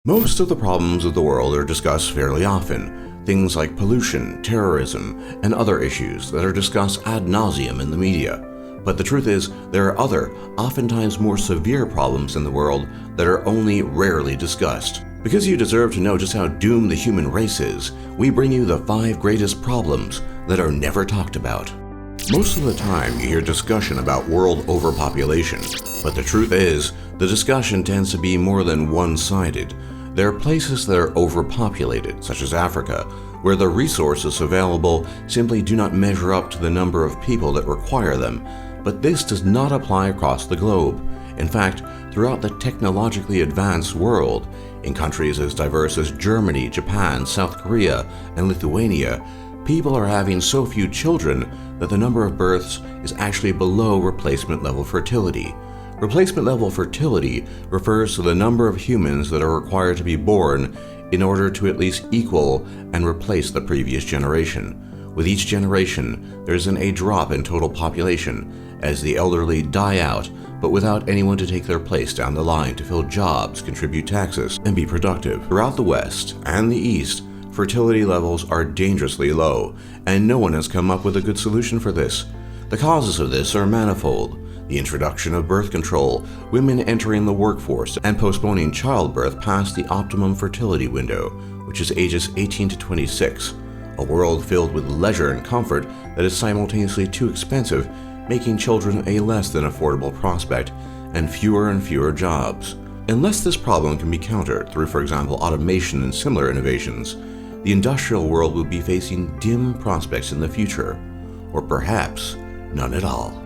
Most of the problems of the world are discussed fairly often, things like pollution, terrorism, and other issues that are discussed ad nauseum in the media. But the truth is, there are other, oftentimes more severe problems in the world that are only rarely discussed. Because you deserve to know just how doomed the human race is, we bring you the 5 greatest problems that are never talked about. Most of the time you hear discussion about world overpopulation, but the truth is, the discussion tends to be more than one-sided. There are places that are overpopulated, such as Africa, where the resources available simply do not measure up to the number of people that require them, but this does not apply across the globe. In fact, throughout the technologically advanced world, in countries as diverse as Germany, Japan, South Korea, and Lithuania, people are having so few children that the number of births is actually below replacement level fertility. Replacement level fertility refers to the number of humans that are required to be born in order to at least equal and replace the previous generation. With each generation, there is a drop in total population as the elderly die out, but without anyone to take their place down the line to fill jobs, contribute taxes, and be productive. Throughout the West and the East, fertility levels are dangerously low, and no one has come up with a good solution for this. The causes of this are manifold. The introduction of birth control, women entering the workforce, and postponing childbirth past the optimum fertility window, which is ages 18 to 26. A world filled with leisure and comfort that is simultaneously too expensive, making children a less than affordable prospect, and fewer jobs. Unless this problem can be countered through, for example, automation and similar innovations, the industrial world will be facing dim prospects in the future, or perhaps none at all.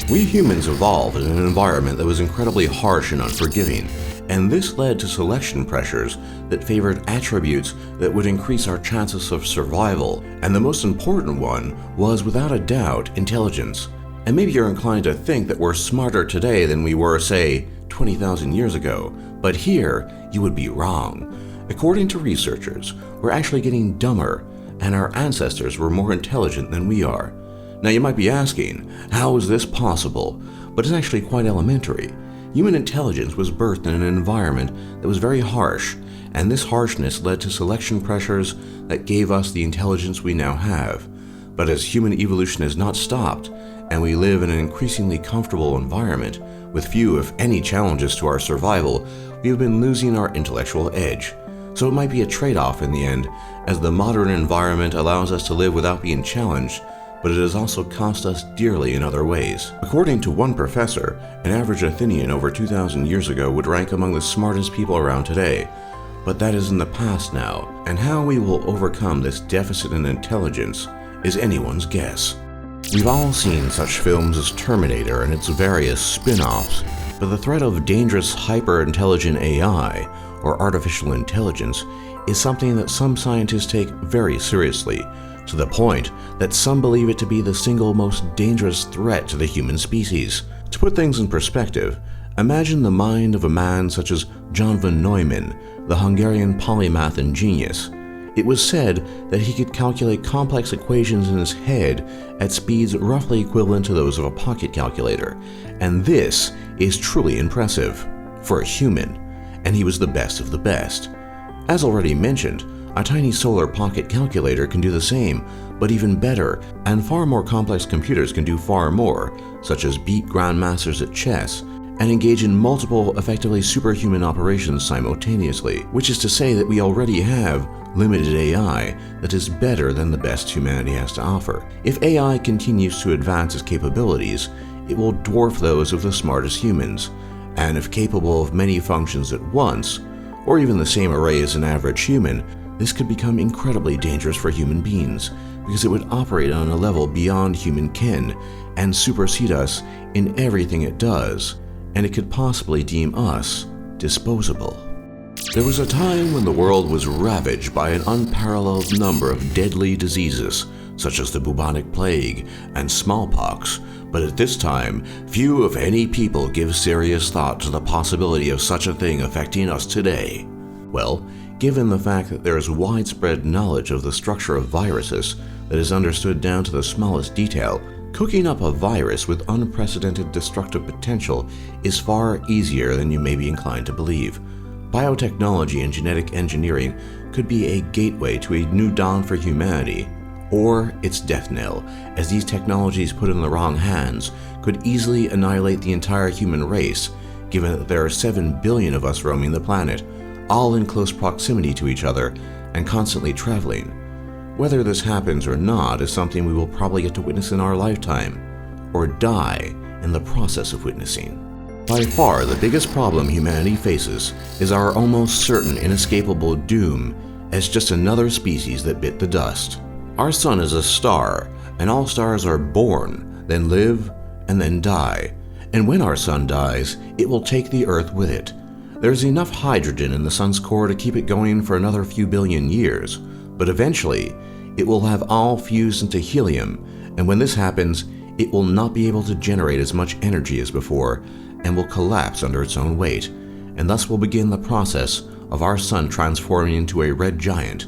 We humans evolved in an environment that was incredibly harsh and unforgiving, and this led to selection pressures that favored attributes that would increase our chances of survival, and the most important one was, without a doubt, intelligence. And maybe you're inclined to think that we're smarter today than we were, say, 20,000 years ago, but here you would be wrong. According to researchers, we're actually getting dumber, and our ancestors were more intelligent than we are. Now you might be asking, how is this possible? But it's actually quite elementary. Human intelligence was birthed in an environment that was very harsh, and this harshness led to selection pressures that gave us the intelligence we now have. But as human evolution has not stopped, and we live in an increasingly comfortable environment with few, if any, challenges to our survival, we have been losing our intellectual edge. So it might be a trade-off in the end, as the modern environment allows us to live without being challenged, but it has also cost us dearly in other ways. According to one professor, an average Athenian over 2,000 years ago would rank among the smartest people around today. But that is in the past now, and how we will overcome this deficit in intelligence is anyone's guess. We've all seen such films as Terminator and its various spin-offs, but the threat of dangerous hyper-intelligent AI, or artificial intelligence, is something that some scientists take very seriously, to the point that some believe it to be the single most dangerous threat to the human species. To put things in perspective, imagine the mind of a man such as John von Neumann, the Hungarian polymath and genius. It was said that he could calculate complex equations in his head at speeds roughly equivalent to those of a pocket calculator, and this is truly impressive for a human, and he was the best of the best. As already mentioned, a tiny solar pocket calculator can do the same, but even better, and far more complex computers can do far more, such as beat grandmasters at chess, and engage in multiple effectively superhuman operations simultaneously, which is to say that we already have limited AI that is better than the best humanity has to offer. If AI continues to advance its capabilities, it will dwarf those of the smartest humans, and if capable of many functions at once, or even the same array as an average human, this could become incredibly dangerous for human beings, because it would operate on a level beyond human ken and supersede us in everything it does, and it could possibly deem us disposable. There was a time when the world was ravaged by an unparalleled number of deadly diseases, such as the bubonic plague and smallpox, but at this time, few if any people give serious thought to the possibility of such a thing affecting us today. Well, given the fact that there is widespread knowledge of the structure of viruses that is understood down to the smallest detail, cooking up a virus with unprecedented destructive potential is far easier than you may be inclined to believe. biotechnology and genetic engineering could be a gateway to a new dawn for humanity, or its death knell, as these technologies put in the wrong hands could easily annihilate the entire human race, given that there are 7 billion of us roaming the planet, all in close proximity to each other and constantly traveling. Whether this happens or not is something we will probably get to witness in our lifetime, or die in the process of witnessing. By far, the biggest problem humanity faces is our almost certain inescapable doom as just another species that bit the dust. Our sun is a star, and all stars are born, then live, and then die. And when our sun dies, it will take the Earth with it. There's enough hydrogen in the sun's core to keep it going for another few billion years, but eventually, it will have all fused into helium, and when this happens, it will not be able to generate as much energy as before, and will collapse under its own weight, and thus will begin the process of our sun transforming into a red giant.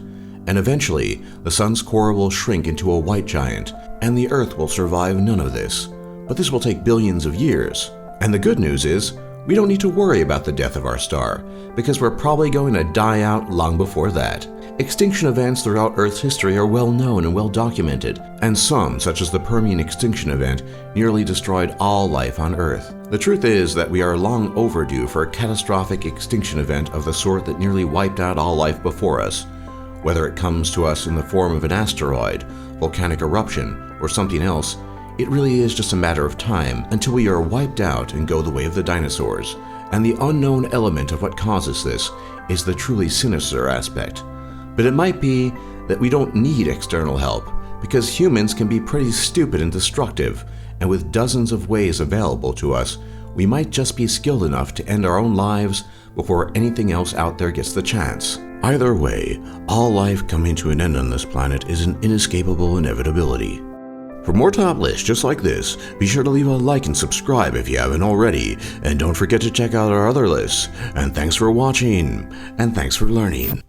And eventually, the sun's core will shrink into a white giant, and the Earth will survive none of this. But this will take billions of years. And the good news is, we don't need to worry about the death of our star, because we're probably going to die out long before that. Extinction events throughout Earth's history are well known and well documented, and some, such as the Permian extinction event, nearly destroyed all life on Earth. The truth is that we are long overdue for a catastrophic extinction event of the sort that nearly wiped out all life before us. Whether it comes to us in the form of an asteroid, volcanic eruption, or something else, it really is just a matter of time until we are wiped out and go the way of the dinosaurs. And the unknown element of what causes this is the truly sinister aspect. But it might be that we don't need external help, because humans can be pretty stupid and destructive, and with dozens of ways available to us, we might just be skilled enough to end our own lives before anything else out there gets the chance. Either way, all life coming to an end on this planet is an inescapable inevitability. For more top lists just like this, be sure to leave a like and subscribe if you haven't already, and don't forget to check out our other lists. And thanks for watching, and thanks for learning.